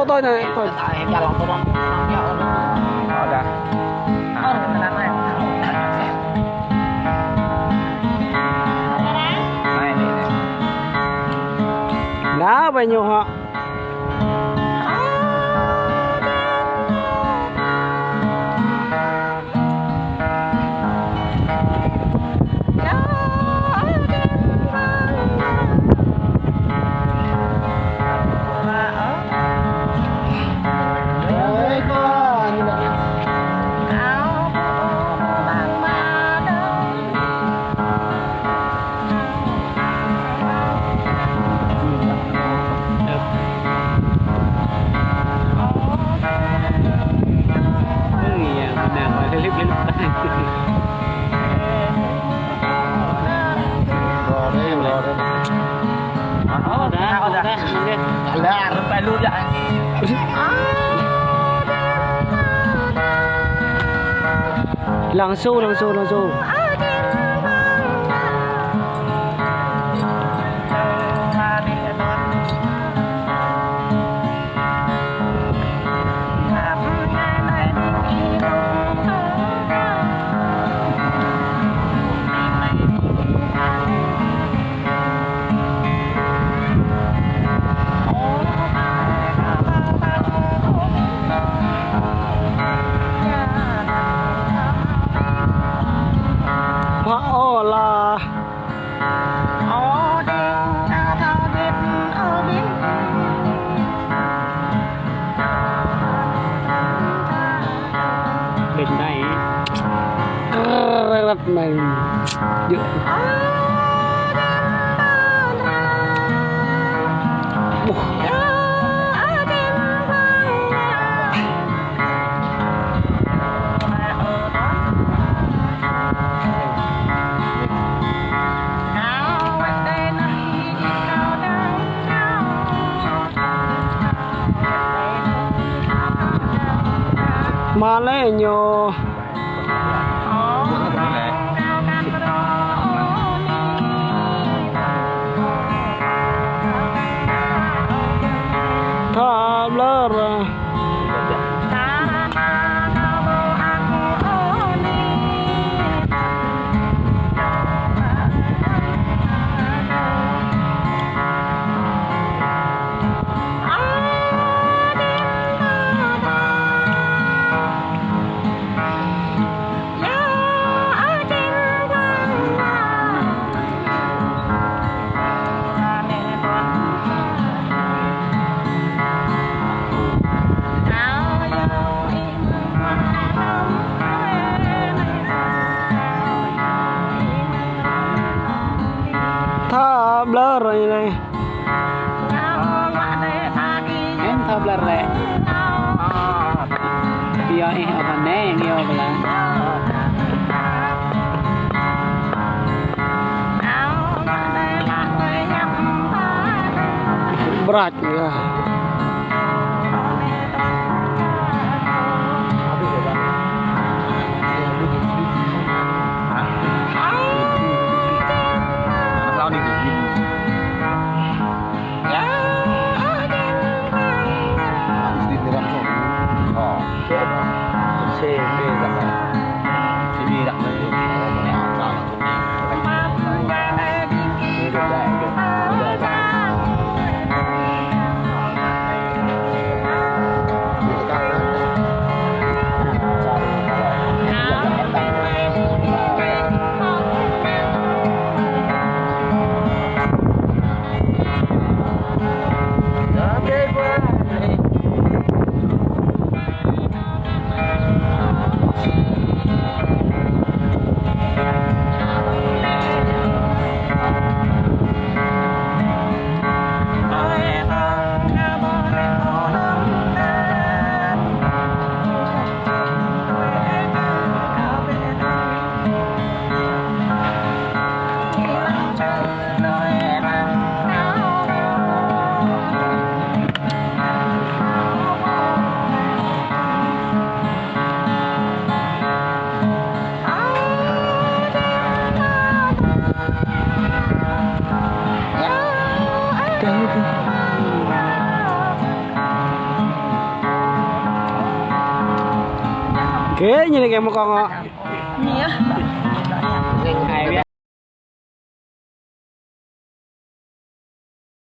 tôi này thôi Nhà lòng tôi đang Ada. Này này. đá bao nhiêu họ Alah, rempai lu dah. langsung là bên này rất này dữ mà lấy nhiều thà lơ rồi thà blur rồi này Em thab lar le. Dia apa neng dia belang. berat ya Lao đi được. Đi đi làm không? Xe đi đặt này. Thì đi đặt này. Hãy subscribe cho kênh Ghiền Mì Gõ để không bỏ lỡ Kayaknya nih kayak mau kongok. Yang kayak